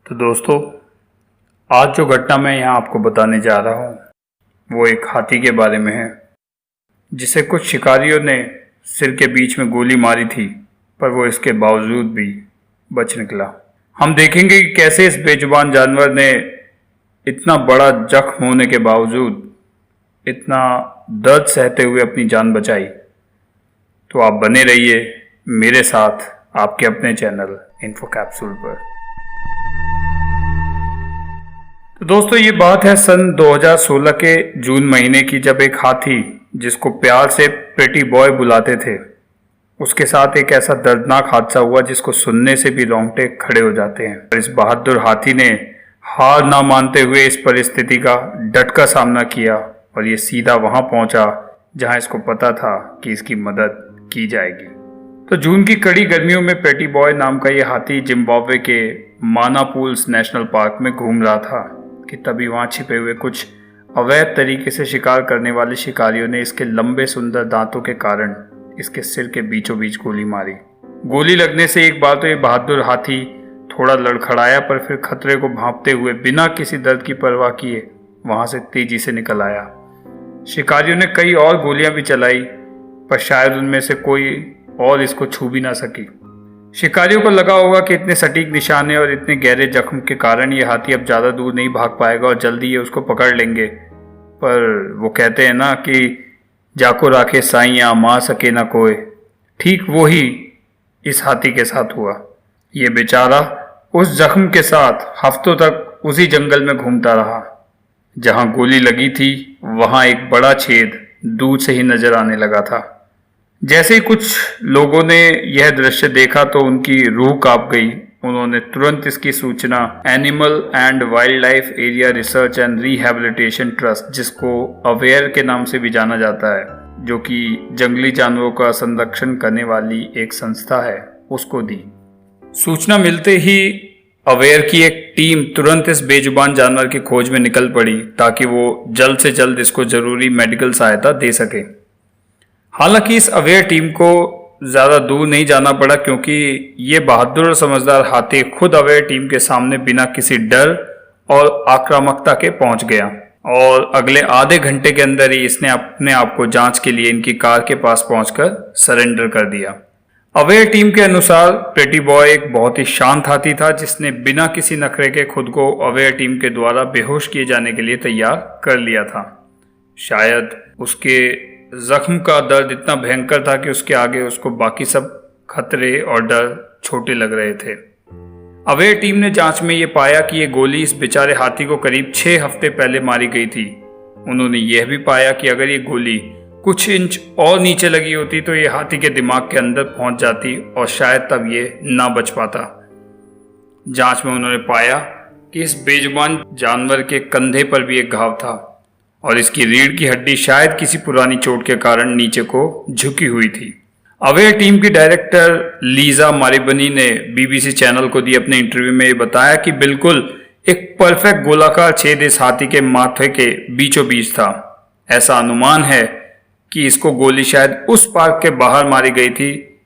तो दोस्तों, आज जो घटना मैं यहाँ आपको बताने जा रहा हूँ वो एक हाथी के बारे में है, जिसे कुछ शिकारियों ने सिर के बीच में गोली मारी थी, पर वो इसके बावजूद भी बच निकला। हम देखेंगे कि कैसे इस बेजुबान जानवर ने इतना बड़ा जख्म होने के बावजूद इतना दर्द सहते हुए अपनी जान बचाई। तो आप बने रहिए मेरे साथ आपके अपने चैनल इन्फो कैप्सूल पर। तो दोस्तों, ये बात है सन 2016 के जून महीने की, जब एक हाथी, जिसको प्यार से प्रेटी बॉय बुलाते थे, उसके साथ एक ऐसा दर्दनाक हादसा हुआ जिसको सुनने से भी रोंगटे खड़े हो जाते हैं। और इस बहादुर हाथी ने हार ना मानते हुए इस परिस्थिति का डट कर सामना किया और ये सीधा वहां पहुंचा जहां इसको पता था कि इसकी मदद की जाएगी। तो जून की कड़ी गर्मियों में प्रेटी बॉय नाम का ये हाथी जिम्बाब्वे के मानापूल्स नेशनल पार्क में घूम रहा था कि तभी वहां छिपे हुए कुछ अवैध तरीके से शिकार करने वाले शिकारियों ने इसके लंबे सुंदर दांतों के कारण इसके सिर के बीचों बीच गोली मारी। गोली लगने से एक बार तो ये बहादुर हाथी थोड़ा लड़खड़ाया, पर फिर खतरे को भांपते हुए बिना किसी दर्द की परवाह किए वहां से तेजी से निकल आया। शिकारियों ने कई और गोलियां भी चलाई, पर शायद उनमें से कोई और इसको छू भी ना सकी। शिकारियों को लगा होगा कि इतने सटीक निशाने और इतने गहरे जख्म के कारण ये हाथी अब ज़्यादा दूर नहीं भाग पाएगा और जल्दी ये उसको पकड़ लेंगे। पर वो कहते हैं ना कि जाको राखे साइयाँ मार सके ना कोई। ठीक वो ही इस हाथी के साथ हुआ। ये बेचारा उस जख्म के साथ हफ्तों तक उसी जंगल में घूमता रहा। जहाँ गोली लगी थी वहाँ एक बड़ा छेद दूर से ही नजर आने लगा था। जैसे ही कुछ लोगों ने यह दृश्य देखा तो उनकी रूह कांप गई। उन्होंने तुरंत इसकी सूचना animal and wild life area research and rehabilitation trust, जिसको अवेयर के नाम से भी जाना जाता है, जो कि जंगली जानवरों का संरक्षण करने वाली एक संस्था है, उसको दी। सूचना मिलते ही अवेयर की एक टीम तुरंत इस बेजुबान जानवर की खोज में निकल पड़ी ताकि वो जल्द से जल्द इसको जरूरी मेडिकल सहायता दे सके। हालांकि इस अवेयर टीम को ज़्यादा दूर नहीं जाना पड़ा, क्योंकि ये बहादुर और समझदार हाथी खुद अवेयर टीम के सामने बिना किसी डर और आक्रामकता के पहुंच गया और अगले आधे घंटे के अंदर ही इसने अपने आप को जांच के लिए इनकी कार के पास पहुंचकर सरेंडर कर दिया। अवेयर टीम के अनुसार प्रेटी बॉय एक बहुत ही शांत हाथी था, जिसने बिना किसी नखरे के खुद को अवेयर टीम के द्वारा बेहोश किए जाने के लिए तैयार कर लिया था। शायद उसके जख्म का दर्द इतना भयंकर था कि उसके आगे उसको बाकी सब खतरे और डर छोटे लग रहे थे। अवेयर टीम ने जांच में ये पाया कि ये गोली इस बेचारे हाथी को करीब 6 हफ्ते पहले मारी गई थी। उन्होंने यह भी पाया कि अगर ये गोली कुछ इंच और नीचे लगी होती तो ये हाथी के दिमाग के अंदर पहुंच जाती और शायद तब ये ना बच पाता। जांच में उन्होंने पाया कि इस बेजुबान जानवर के कंधे पर भी एक घाव था और इसकी रीढ़ की हड्डी शायद किसी पुरानी चोट के कारण नीचे को झुकी हुई थी। अवेयर टीम की डायरेक्टर लीजा मारिबनी ने बीबीसी चैनल को दी अपने इंटरव्यू में ये बताया कि बिल्कुल एक परफेक्ट गोलाकार छेद इस हाथी के माथे के बीचों बीच था। ऐसा अनुमान है कि इसको गोली शायद उस पार्क के बाहर मारी गई थी,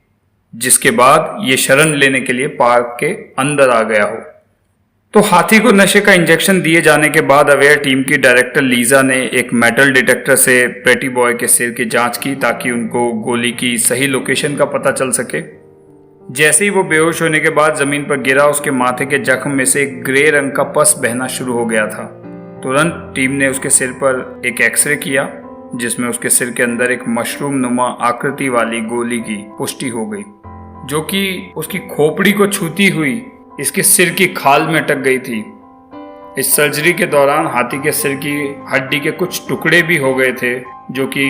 जिसके बाद ये शरण लेने के लिए पार्क के अंदर आ गया हो। तो हाथी को नशे का इंजेक्शन दिए जाने के बाद अवेयर टीम की डायरेक्टर लीजा ने एक मेटल डिटेक्टर से प्रेटी बॉय के सिर की जांच की ताकि उनको गोली की सही लोकेशन का पता चल सके। जैसे ही वो बेहोश होने के बाद जमीन पर गिरा, उसके माथे के जख्म में से एक ग्रे रंग का पस बहना शुरू हो गया था। तुरंत टीम ने उसके सिर पर एक एक्सरे किया, जिसमें उसके सिर के अंदर एक मशरूम नुमा आकृति वाली गोली की पुष्टि हो गई, जो कि उसकी खोपड़ी को छूती हुई इसके सिर की खाल में अटक गई थी। इस सर्जरी के दौरान हाथी के सिर की हड्डी के कुछ टुकड़े भी हो गए थे, जो कि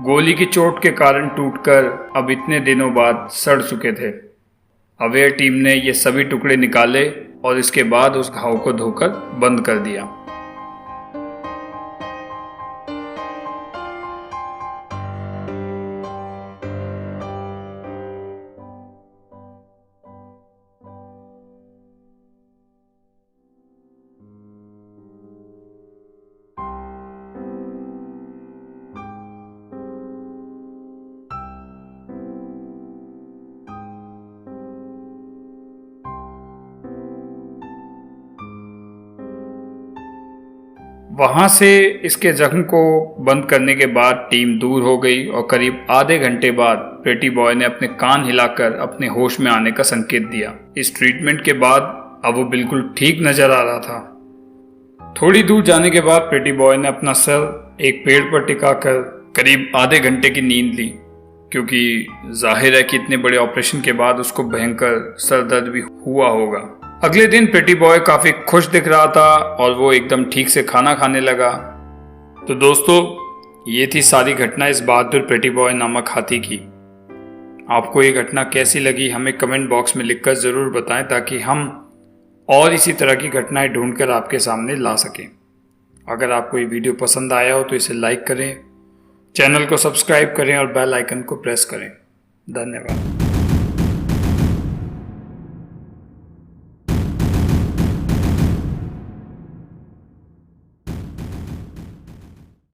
गोली की चोट के कारण टूटकर अब इतने दिनों बाद सड़ चुके थे। अवेयर टीम ने ये सभी टुकड़े निकाले और इसके बाद उस घाव को धोकर बंद कर दिया। वहाँ से इसके जख्म को बंद करने के बाद टीम दूर हो गई और करीब आधे घंटे बाद प्रेटी बॉय ने अपने कान हिलाकर अपने होश में आने का संकेत दिया। इस ट्रीटमेंट के बाद अब वो बिल्कुल ठीक नजर आ रहा था। थोड़ी दूर जाने के बाद प्रेटी बॉय ने अपना सर एक पेड़ पर टिकाकर करीब आधे घंटे की नींद ली, क्योंकि जाहिर है कि इतने बड़े ऑपरेशन के बाद उसको भयंकर सर दर्द भी हुआ होगा। अगले दिन प्रेटी बॉय काफी खुश दिख रहा था और वो एकदम ठीक से खाना खाने लगा। तो दोस्तों, ये थी सारी घटना इस बहादुर प्रेटी बॉय नामक हाथी की। आपको ये घटना कैसी लगी हमें कमेंट बॉक्स में लिखकर ज़रूर बताएं, ताकि हम और इसी तरह की घटनाएं ढूंढकर आपके सामने ला सकें। अगर आपको ये वीडियो पसंद आया हो तो इसे लाइक करें, चैनल को सब्सक्राइब करें और बेल आइकन को प्रेस करें। धन्यवाद।